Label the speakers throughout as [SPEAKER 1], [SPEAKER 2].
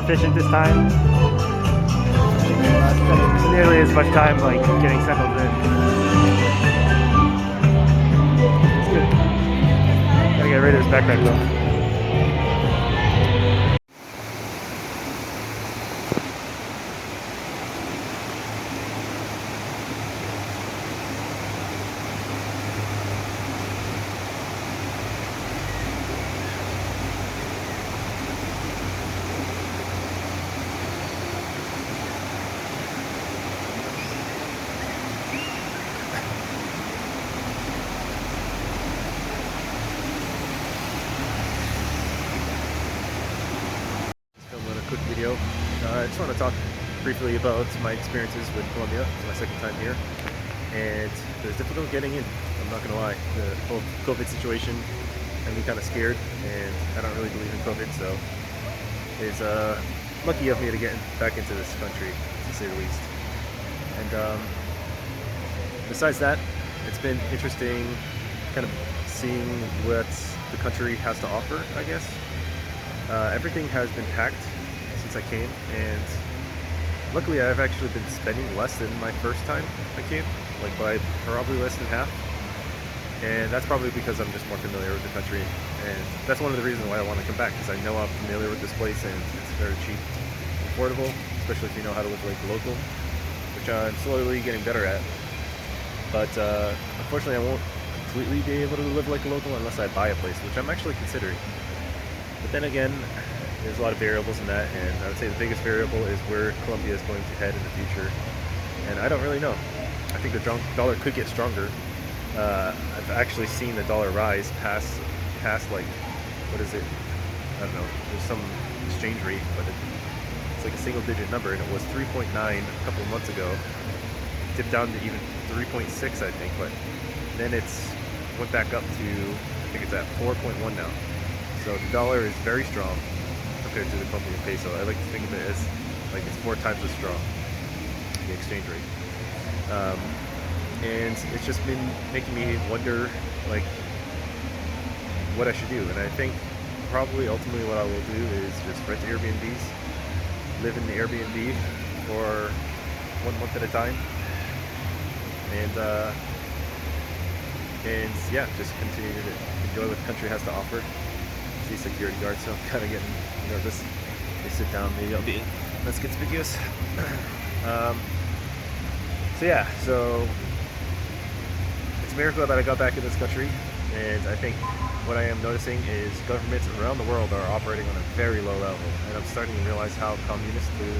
[SPEAKER 1] efficient this time. Spending nearly as much time like getting settled in. It's good. Gotta get rid of this backpack though. Quick video. I just want to talk briefly about my experiences with Colombia. It's my second time here, and it was difficult getting in. I'm not gonna lie. The whole COVID situation had me kind of scared, and I don't really believe in COVID, so it's lucky of me to get back into this country, to say the least. And besides that, it's been interesting, kind of seeing what the country has to offer, I guess. Everything has been packed I came, and luckily I've actually been spending less than my first time I came, like by probably less than half, and that's probably because I'm just more familiar with the country, and that's one of the reasons why I want to come back, because I know I'm familiar with this place and it's very cheap, affordable, especially if you know how to live like local, which I'm slowly getting better at. But unfortunately I won't completely be able to live like a local unless I buy a place, which I'm actually considering. But then again, there's a lot of variables in that, and I would say the biggest variable is where Colombia is going to head in the future, and I don't really know. I think the dollar could get stronger. I've actually seen the dollar rise past like, what is it? I don't know. There's some exchange rate, but it's like a single-digit number, and it was 3.9 a couple of months ago. Dipped down to even 3.6, I think, but then it's went back up to, I think it's at 4.1 now. So the dollar is very strong compared to the Colombian peso. I like to think of it as like it's 4 times as strong, the exchange rate. And it's just been making me wonder like what I should do. And I think probably ultimately what I will do is just rent Airbnbs, live in the Airbnb for 1 month at a time, and yeah, just continue to enjoy what the country has to offer. See security guards, so I'm kind of getting nervous. They sit down, maybe I'll be less conspicuous. So it's a miracle that I got back in this country, and I think what I am noticing is governments around the world are operating on a very low level, and I'm starting to realize how communist the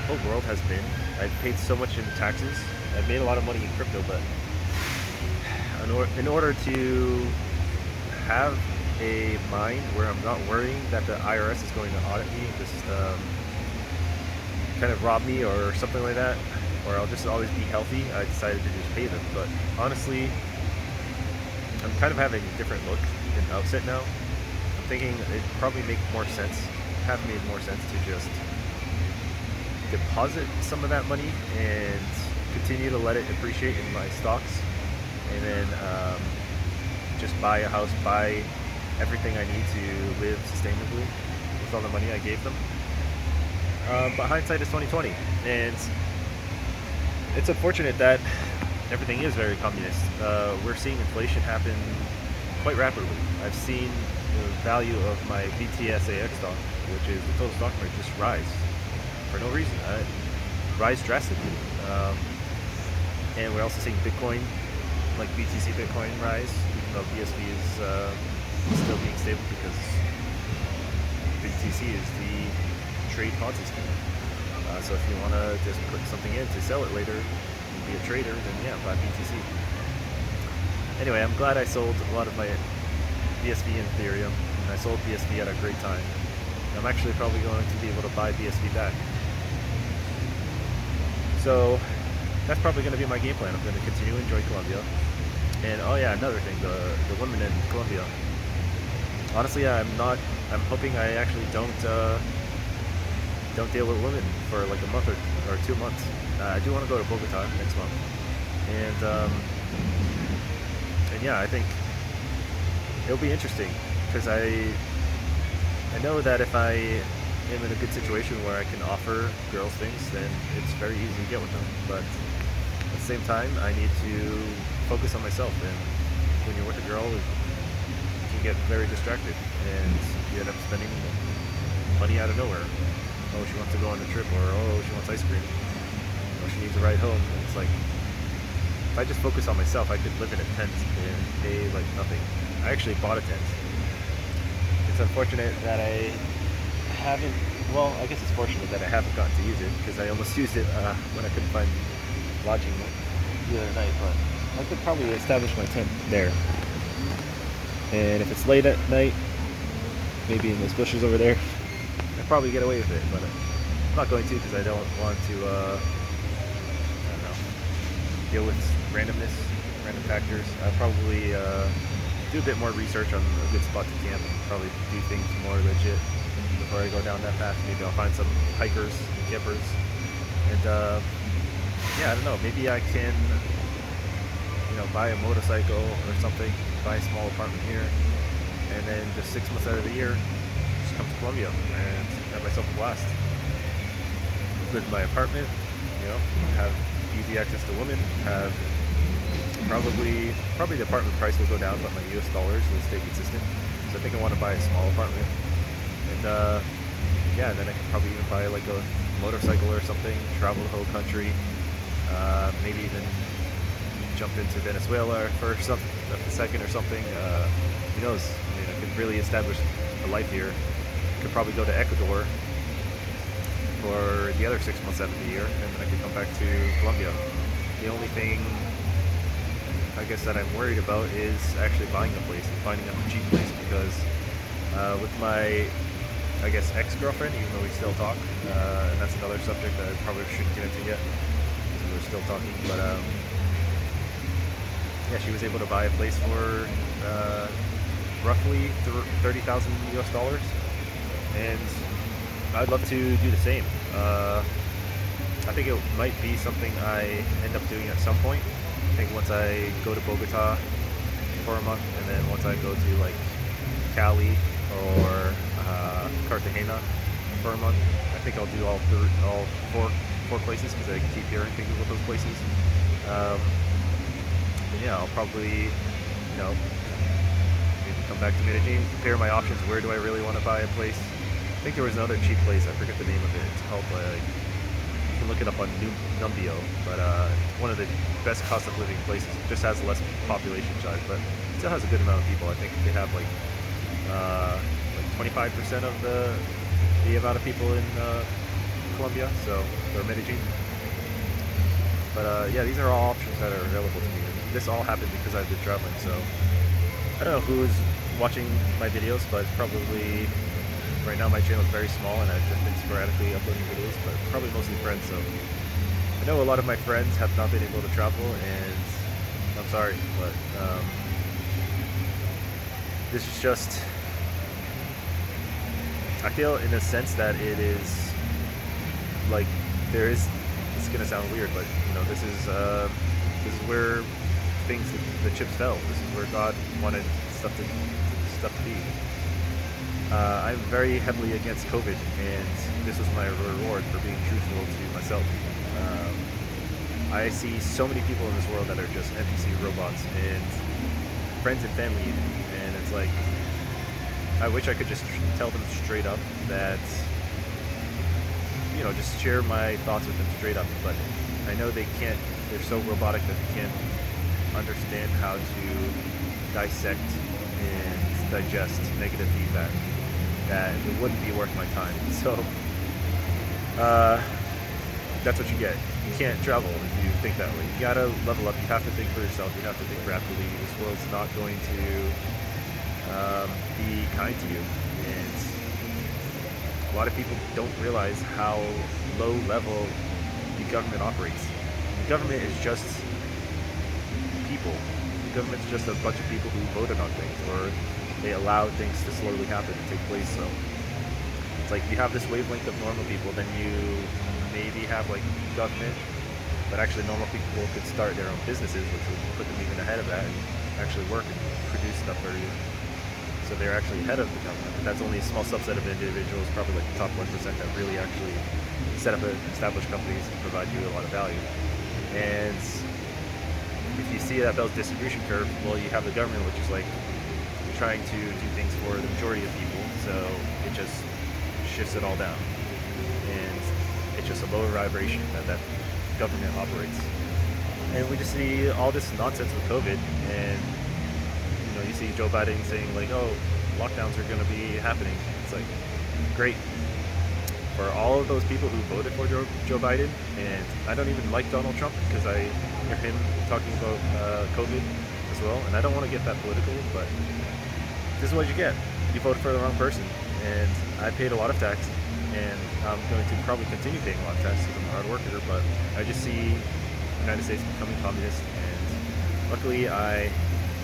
[SPEAKER 1] whole world has been. I've paid so much in taxes. I've made a lot of money in crypto, but in order to have a mind where I'm not worrying that the IRS is going to audit me and just kind of rob me or something like that, or I'll just always be healthy, I decided to just pay them. But honestly, I'm kind of having a different look in outset now. I'm thinking it probably made more sense to just deposit some of that money and continue to let it appreciate in my stocks, and then just buy a house, buy everything I need to live sustainably with all the money I gave them. But hindsight is 2020, and it's unfortunate that everything is very communist. We're seeing inflation happen quite rapidly. I've seen the value of my VTSAX stock, which is the total stock market, just rise for no reason. Rise drastically. And we're also seeing Bitcoin, like BTC Bitcoin, rise, even though BSV is still being stable because BTC is the trade Ponzi scheme. So if you want to just put something in to sell it later and be a trader, then yeah, buy BTC. Anyway, I'm glad I sold a lot of my BSV and Ethereum, and I sold BSV at a great time. I'm actually probably going to be able to buy BSV back. So that's probably going to be my game plan. I'm going to continue to enjoy Colombia. And oh yeah, another thing, the women in Colombia. Honestly, I'm hoping I actually don't deal with women for like a month or 2 months. I do want to go to Bogota next month, and yeah, I think it'll be interesting because I know that if I am in a good situation where I can offer girls things, then it's very easy to get with them. But at the same time, I need to focus on myself. And when you're with a girl, you can get very distracted, and you end up spending money out of nowhere. Oh, she wants to go on a trip, or oh, she wants ice cream, or she needs a ride home. And it's like, if I just focus on myself, I could live in a tent and pay like nothing. I actually bought a tent. It's unfortunate that I haven't, well, I guess it's fortunate that I haven't gotten to use it, because I almost used it when I couldn't find lodging the other night, but I could probably establish my tent there. And if it's late at night, maybe in those bushes over there, I'd probably get away with it, but I'm not going to, because I don't want to, I don't know, deal with randomness, random factors. I'll probably do a bit more research on a good spot to camp, and probably do things more legit before I go down that path. Maybe I'll find some hikers, campers, and yeah, I don't know. Maybe I can, buy a motorcycle or something, buy a small apartment here, and then just 6 months out of the year, just come to Colombia and have myself a blast. Live in my apartment, have easy access to women, have probably the apartment price will go down, but my US dollars will stay consistent. So I think I want to buy a small apartment. And yeah, and then I could probably even buy like a motorcycle or something, travel the whole country, maybe even jump into Venezuela for a second or something. Who knows? I mean, I could really establish a life here. I could probably go to Ecuador for the other 6 months out of the year, and then I could come back to Colombia. The only thing I guess that I'm worried about is actually buying a place and finding a cheap place, because with my, I guess, ex-girlfriend, even though we still talk, and that's another subject that I probably shouldn't get into yet, because we're still talking, but yeah, she was able to buy a place for roughly 30,000 US dollars, and I'd love to do the same. I think it might be something I end up doing at some point. I think once I go to Bogota for a month, and then once I go to like Cali or Cartagena for a month, I think I'll do all four places, because I keep hearing things about those places. Yeah, I'll probably, maybe come back to Medellin, compare my options. Where do I really want to buy a place? I think there was another cheap place. I forget the name of it. It's called, you can look it up on Numbio, but one of the best cost of living places. It just has less population size, but still has a good amount of people. I think they have like 25% of the amount of people in Colombia, or Medellin. But yeah, these are all options that are available to me. This all happened because I've been traveling, so I don't know who's watching my videos, but probably right now my channel is very small, and I've just been sporadically uploading videos, but probably mostly friends. So I know a lot of my friends have not been able to travel, and I'm sorry, but this is just, I feel in a sense that it is like there is, it's gonna sound weird, but this is where the chips fell. This is where God wanted stuff to be. I'm very heavily against COVID, and this was my reward for being truthful to myself. I see so many people in this world that are just NPC robots, and friends and family even, and it's like, I wish I could just tell them straight up that, just share my thoughts with them straight up, but I know they can't. They're so robotic that they can't understand how to dissect and digest negative feedback, that it wouldn't be worth my time. So that's what you get. You can't travel if you think that way. You gotta level up. You have to think for yourself. You have to think rapidly. This world's not going to be kind to you, and a lot of people don't realize how low level the government operates. The government is just people. The government's just a bunch of people who voted on things, or they allowed things to slowly happen and take place. So it's like you have this wavelength of normal people, then you maybe have like government, but actually normal people could start their own businesses, which would put them even ahead of that and actually work and produce stuff for you. so they're actually ahead of the government. But that's only a small subset of individuals, probably like the top 1% that really actually set up and establish companies and provide you a lot of value. And if you see that Bell's distribution curve, well, you have the government, which is like trying to do things for the majority of people, so it just shifts it all down. And it's just a lower vibration that government operates. And we just see all this nonsense with COVID, and you see Joe Biden saying like, oh, lockdowns are going to be happening. It's like, great. For all of those people who voted for Joe Biden, and I don't even like Donald Trump because I hear him talking about COVID as well, and I don't want to get that political, but this is what you get. You voted for the wrong person, and I paid a lot of tax, and I'm going to probably continue paying a lot of tax because I'm a hard worker, but I just see the United States becoming communist, and luckily I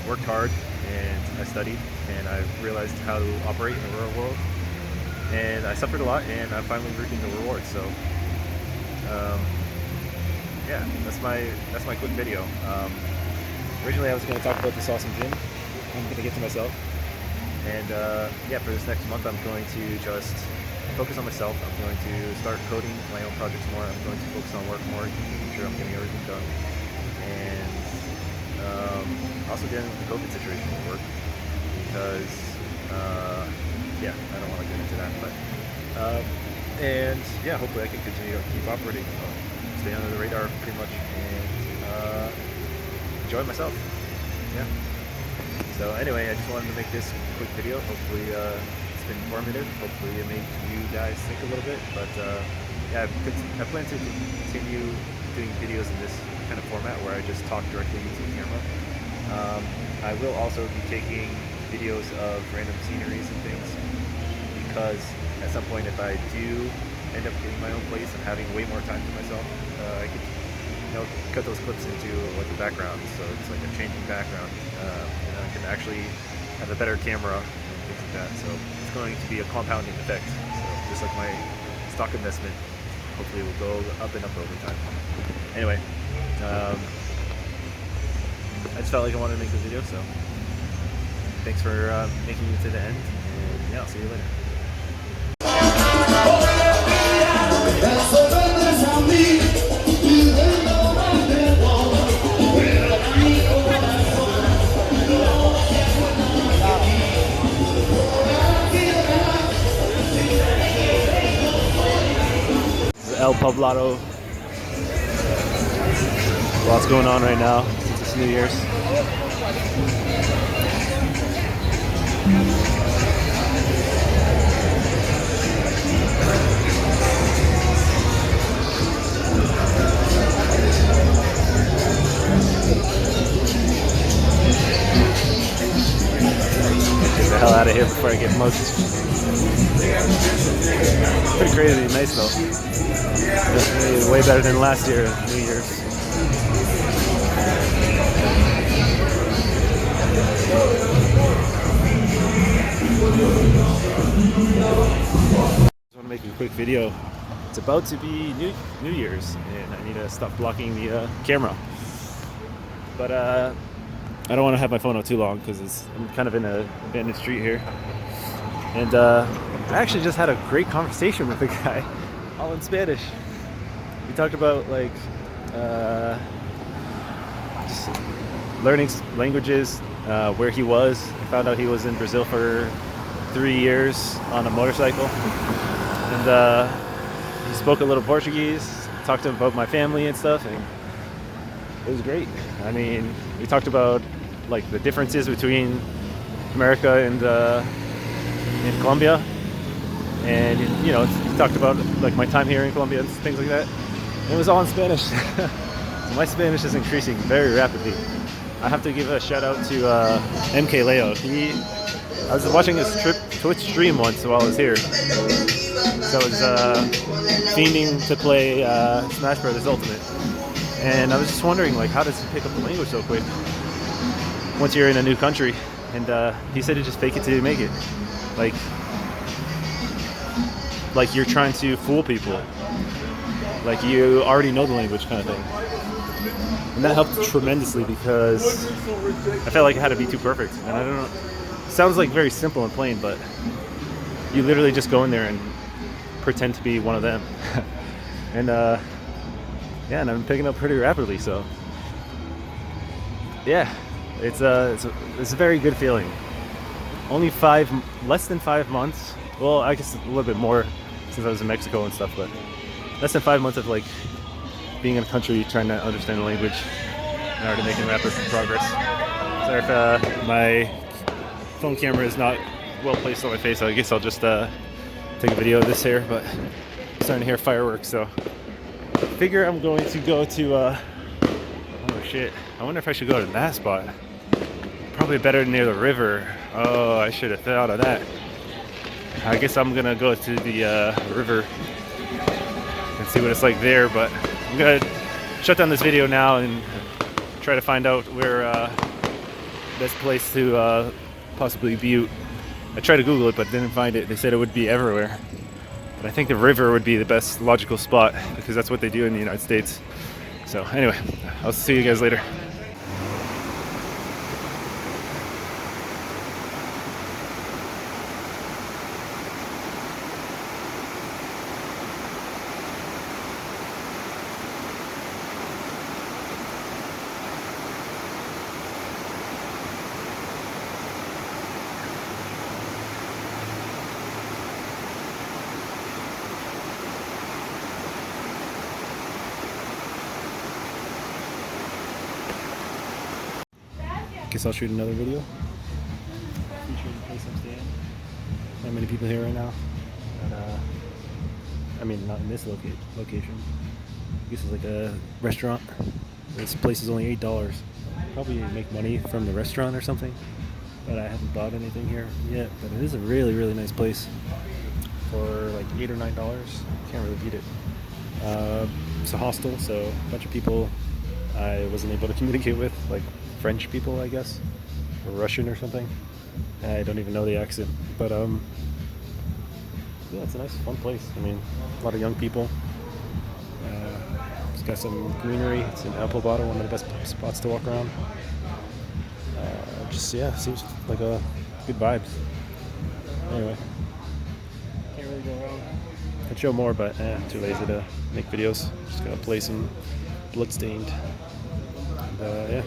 [SPEAKER 1] worked hard and I studied and I realized how to operate in the real world, and I suffered a lot and I'm finally reaping the rewards. So yeah, that's my quick video. Originally I was going to talk about this awesome gym. I'm going to get to myself, and yeah, for this next month I'm going to just focus on myself. I'm going to start coding my own projects more. I'm going to focus on work more, making sure I'm getting everything done, and also getting the COVID situation will work, because yeah, I don't want to get into that, but and yeah, hopefully I can continue to keep operating, stay under the radar pretty much, and enjoy myself. Yeah. So anyway, I just wanted to make this quick video. Hopefully it's been informative. Hopefully it made you guys think a little bit. But yeah, I plan to continue doing videos in this kind of format where I just talk directly into the camera. I will also be taking videos of random sceneries and things, because at some point if I do end up getting my own place and having way more time to myself, I could cut those clips into like a background, so it's like a changing background, and I can actually have a better camera and things like that. So it's going to be a compounding effect. So just like my stock investment, hopefully it will go up and up over time. Anyway, I just felt like I wanted to make this video, so thanks for making it to the end, and yeah, I'll see you later. El Poblado. Lots going on right now since it's New Year's. Get the hell out of here before I get mugged. Pretty crazy, nice though. Definitely way better than last year, New Year's. I just want to make a quick video. It's about to be New Year's, and I need to stop blocking the camera. But I don't want to have my phone out too long because I'm kind of in an abandoned street here. And I actually just had a great conversation with a guy, all in Spanish. We talked about like just learning languages, where he was. I found out he was in Brazil for 3 years on a motorcycle, and he spoke a little Portuguese. Talked to him about my family and stuff, and it was great. I mean, we talked about like the differences between America and Colombia, and he talked about like my time here in Colombia and things like that. And it was all in Spanish. So my Spanish is increasing very rapidly. I have to give a shout out to MK Leo. I was watching his Twitch stream once while I was here. So I was fiending to play Smash Bros. Ultimate, and I was just wondering like, how does he pick up the language so quick once you're in a new country? And he said to just fake it till you make it. Like you're trying to fool people, like you already know the language kind of thing. And that helped tremendously because I felt like it had to be too perfect, and I don't know. sounds like very simple and plain, but you literally just go in there and pretend to be one of them. And yeah, and I'm picking up pretty rapidly, so yeah, it's a very good feeling. Only less than 5 months. Well, I guess a little bit more since I was in Mexico and stuff, but less than 5 months of like being in a country, trying to understand the language, and already making rapid progress. Sorry if my phone camera is not well placed on my face. So I guess I'll just take a video of this here, but I'm starting to hear fireworks, so I figure I'm going to go to oh shit, I wonder if I should go to that spot. Probably better near the river. Oh, I should have thought of that. I guess I'm gonna go to the river and see what it's like there, but I'm gonna shut down this video now and try to find out where best place to possibly be. I tried to Google it, but didn't find it. They said it would be everywhere, but I think the river would be the best logical spot because that's what they do in the United States. So anyway, I'll see you guys later. Guess I'll shoot another video featuring the place I'm staying. Not many people here right now, but I mean not in this location. This is like a restaurant. This place is only $8. Probably make money from the restaurant or something, but I haven't bought anything here yet. But it is a really nice place for like $8 or $9. Can't really beat it. It's a hostel, so a bunch of people I wasn't able to communicate with, like French people, I guess, or Russian or something. I don't even know the accent, but yeah, it's a nice, fun place. I mean, a lot of young people. It's got some greenery. It's in Apple Bottom, one of the best spots to walk around. Just yeah, seems like a good vibes. Anyway, can't really go wrong. I'd show more, but too lazy to make videos. Just gonna play some Bloodstained. Yeah.